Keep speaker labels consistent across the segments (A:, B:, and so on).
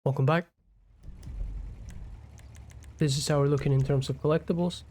A: Welcome back. This is how we're looking in terms of collectibles.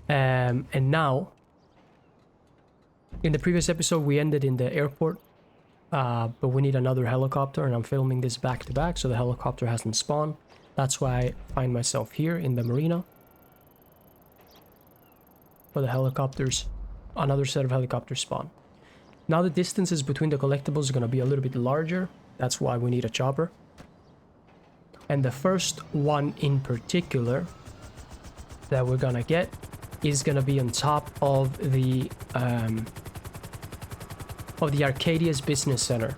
A: And now, in the previous episode, we ended in the airport, but we need another helicopter, and I'm filming this back to back, so the helicopter hasn't spawned. That's why I find myself here in the marina. For the helicopters, another set of helicopters spawn. Now the distances between the collectibles are going to be a little bit larger. That's why we need a chopper. And the first one in particular that we're going to get is going to be on top of the Arcadia's Business Center.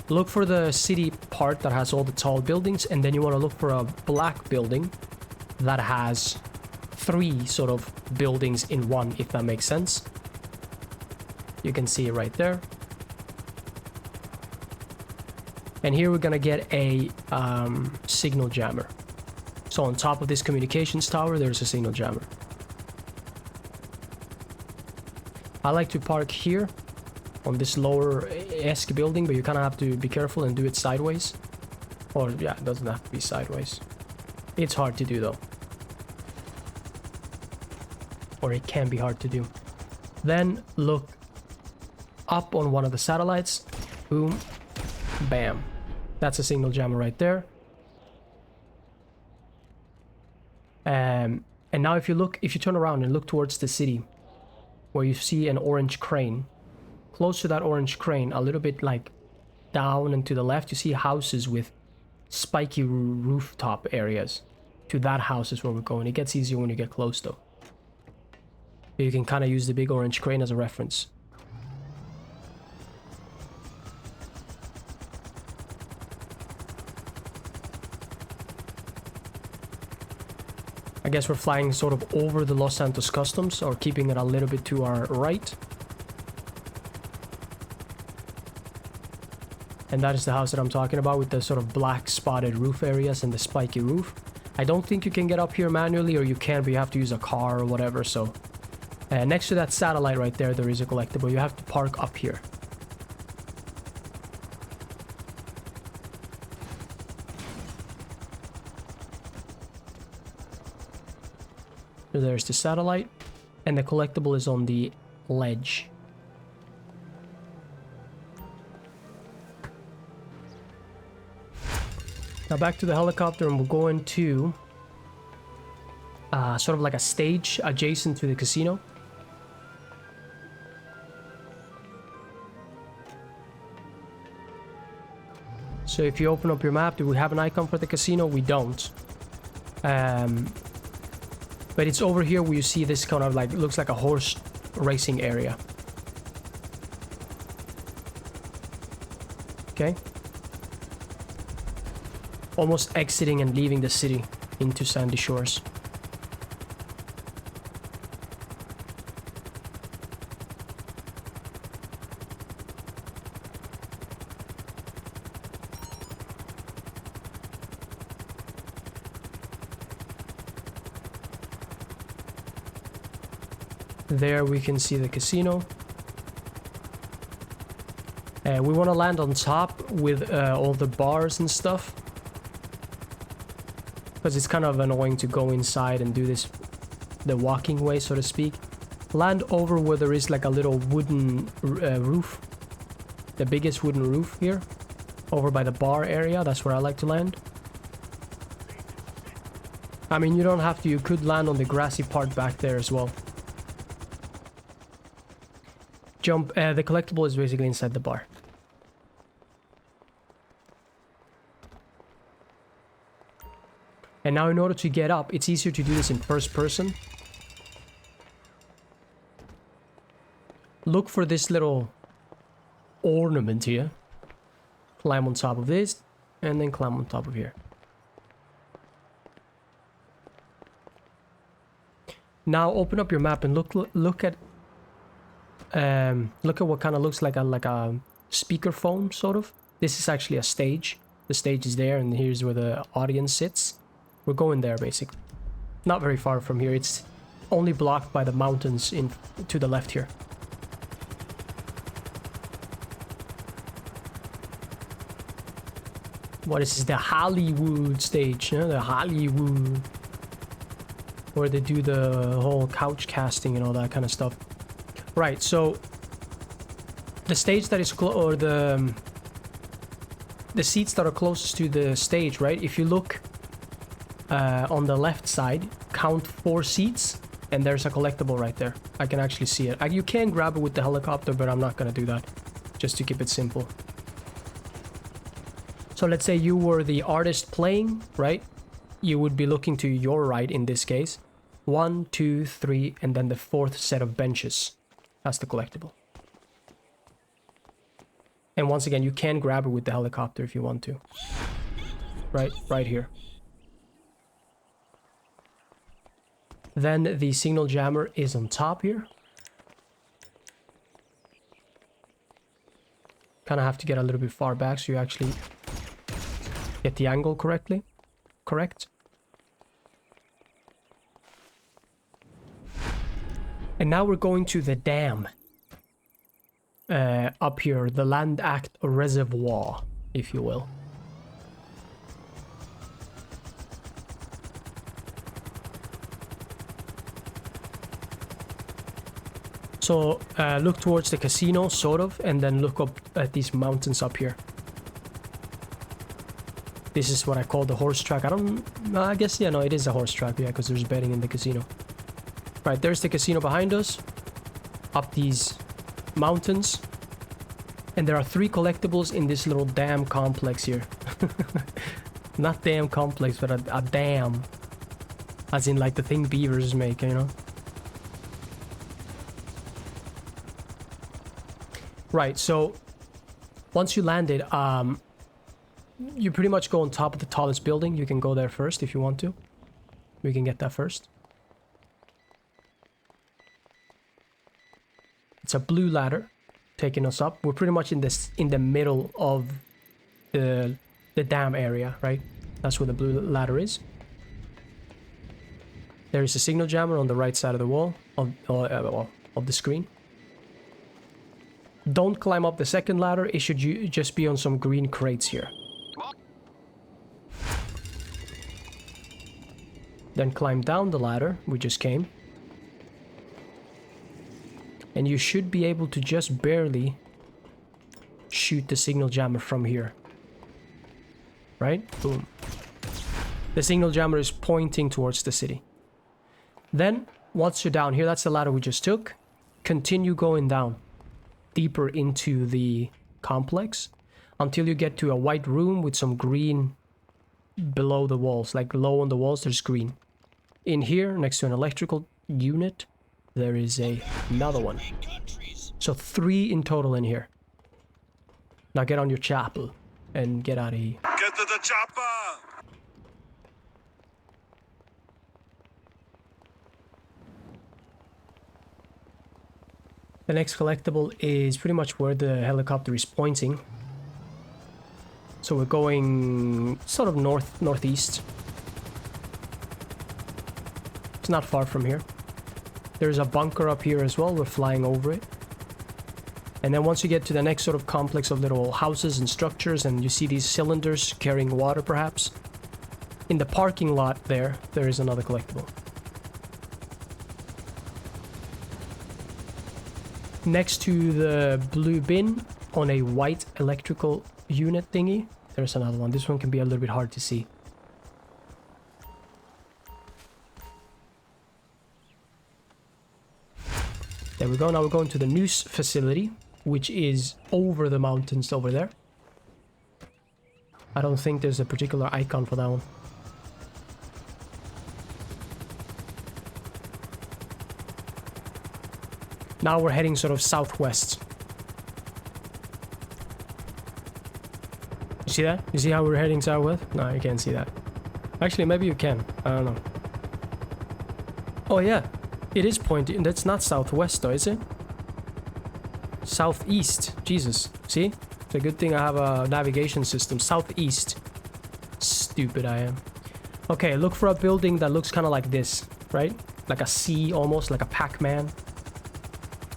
A: Look for the city part that has all the tall buildings, and then you want to look for a black building that has 3 sort of buildings in one, if that makes sense. You can see it right there. And here we're gonna get a signal jammer. So on top of this communications tower, there's a signal jammer. I like to park here on this lower-esque building, but you kind of have to be careful and do it sideways. Or yeah, it doesn't have to be sideways. It's hard to do though. Or it can be hard to do. Then look up on one of the satellites. Boom. Bam. That's a signal jammer right there. And now if you turn around and look towards the city, where you see an orange crane, close to that orange crane, a little bit like down and to the left, you see houses with spiky rooftop areas. To that house is where we're going. It gets easier when you get close though. You can kind of use the big orange crane as a reference. I guess we're flying sort of over the Los Santos Customs, or keeping it a little bit to our right. And that is the house that I'm talking about, with the sort of black spotted roof areas and the spiky roof. I don't think you can get up here manually, or you can, but you have to use a car or whatever, so... next to that satellite right there, there is a collectible. You have to park up here. So there's the satellite, and the collectible is on the ledge. Now back to the helicopter, and we're going to sort of like a stage adjacent to the casino. So if you open up your map, do we have an icon for the casino? We don't. But it's over here where you see this kind of like, looks like a horse racing area. Okay. Almost exiting and leaving the city into Sandy Shores. There we can see the casino. We want to land on top with all the bars and stuff, because it's kind of annoying to go inside and do this the walking way, so to speak. Land over where there is like a little wooden roof, the biggest wooden roof here, over by the bar area. That's where I like to land. I mean, you don't have to, you could land on the grassy part back there as well. Jump, the collectible is basically inside the bar. And now in order to get up, it's easier to do this in first person. Look for this little ornament here. Climb on top of this, and then climb on top of here. Now open up your map and look at what kind of looks like a speakerphone, sort of. This is actually a stage. The stage is there, and here's where the audience sits. We're going there, basically. Not very far from here. It's only blocked by the mountains to the left here. What is this? The Hollywood stage, the Hollywood. Where they do the whole couch casting and all that kind of stuff. Right, so the stage that is or the seats that are closest to the stage, right? If you look on the left side, count 4 seats, and there's a collectible right there. I can actually see it. You can grab it with the helicopter, but I'm not gonna do that, just to keep it simple. So let's say you were the artist playing, right? You would be looking to your right in this case. 1, 2, 3, and then the 4th set of benches. That's the collectible. And once again, you can grab it with the helicopter if you want to. Right here. Then the signal jammer is on top here. Kind of have to get a little bit far back so you actually get the angle correctly. Correct. And now we're going to the dam. Up here, the Land Act Reservoir, if you will. So look towards the casino, sort of, and then look up at these mountains up here. This is what I call the horse track. I guess, yeah, no, it is a horse track, yeah, because there's betting in the casino. Right, there's the casino behind us. Up these mountains. And there are 3 collectibles in this little dam complex here. Not dam complex, but a dam. As in like the thing beavers make, you know? Right, so once you landed, you pretty much go on top of the tallest building. You can go there first if you want to. We can get that first. It's a blue ladder taking us up. We're pretty much in the middle of the dam area, right? That's where the blue ladder is. There is a signal jammer on the right side of the wall of the screen. Don't climb up the second ladder. It should just be on some green crates here. Then climb down the ladder we just came. And you should be able to just barely shoot the signal jammer from here. Right? Boom. The signal jammer is pointing towards the city. Then, once you're down here, that's the ladder we just took. Continue going down. Deeper into the complex. Until you get to a white room with some green below the walls. Like low on the walls, there's green. In here, next to an electrical unit, there is another one. So 3 in total in here. Now get on your chapel and get out of here.
B: Get to the chopper!
A: The next collectible is pretty much where the helicopter is pointing. So we're going sort of northeast. It's not far from here. There's a bunker up here as well. We're flying over it. And then once you get to the next sort of complex of little houses and structures, and you see these cylinders carrying water perhaps, in the parking lot there is another collectible. Next to the blue bin on a white electrical unit thingy, there's another one. This one can be a little bit hard to see. There we go. Now we're going to the news facility, which is over the mountains over there. I don't think there's a particular icon for that one. Now we're heading sort of southwest. You see that? You see how we're heading southwest? No, you can't see that. Actually, maybe you can. I don't know. Oh yeah, it is pointing. That's not southwest though, is it? Southeast. Jesus. See? It's a good thing I have a navigation system. Southeast. Stupid I am. Okay, look for a building that looks kind of like this, right? Like a C almost, like a Pac-Man.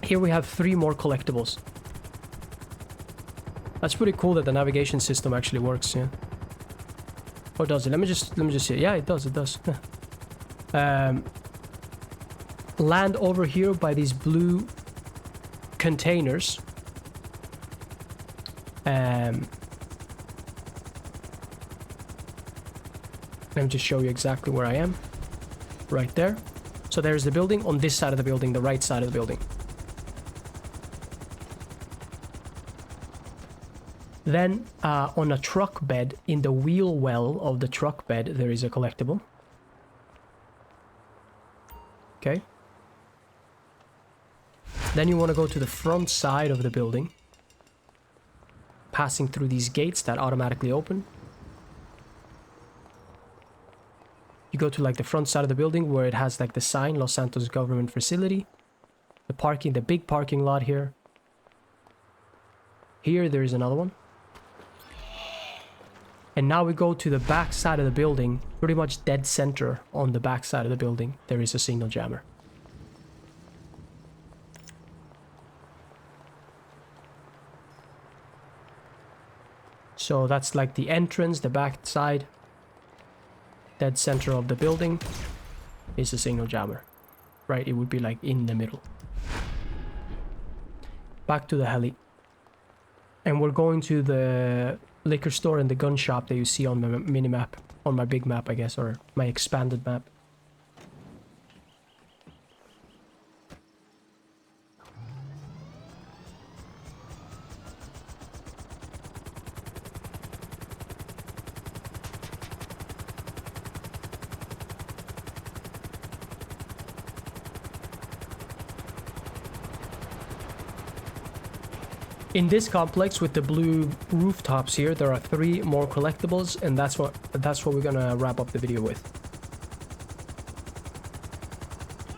A: Here we have 3 more collectibles. That's pretty cool that the navigation system actually works, yeah. Or does it? Let me just see. Yeah, it does. It does. Land over here by these blue containers. Let me just show you exactly where I am. Right there. So there's the building. On this side of the building, the right side of the building. Then on a truck bed, in the wheel well of the truck bed, there is a collectible. Okay. Then you want to go to the front side of the building, passing through these gates that automatically open. You go to like the front side of the building where it has like the sign, Los Santos Government Facility. The parking, the big parking lot here. Here there is another one. And now we go to the back side of the building, pretty much dead center on the back side of the building. There is a signal jammer. So that's like the entrance, the back side. Dead center of the building is a signal jammer. Right, it would be like in the middle. Back to the heli. And we're going to the liquor store and the gun shop that you see on my mini-map. On my big map, I guess, or my expanded map. In this complex with the blue rooftops here, there are 3 more collectibles, and that's what we're gonna wrap up the video with.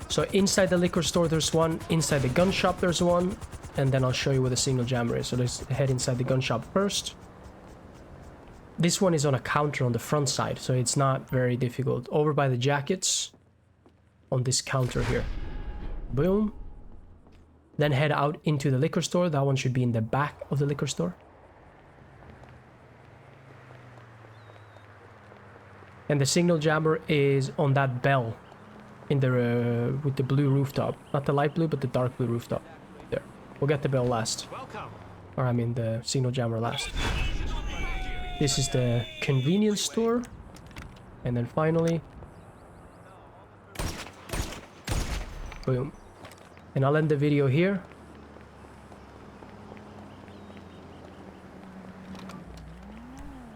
A: So inside the liquor store there's one, inside the gun shop there's one, and then I'll show you where the signal jammer is. So let's head inside the gun shop first. This one is on a counter on the front side, so it's not very difficult. Over by the jackets, on this counter here. Boom. Then head out into the liquor store. That one should be in the back of the liquor store. And the signal jammer is on that bell in the with the blue rooftop. Not the light blue, but the dark blue rooftop. There. We'll get the bell last. Or I mean the signal jammer last. This is the convenience store. And then finally... boom. And I'll end the video here.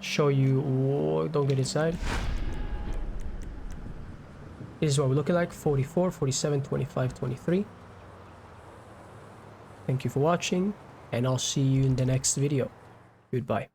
A: Show you... whoa, don't get inside. This is what we're looking like. 44, 47, 25, 23. Thank you for watching. And I'll see you in the next video. Goodbye.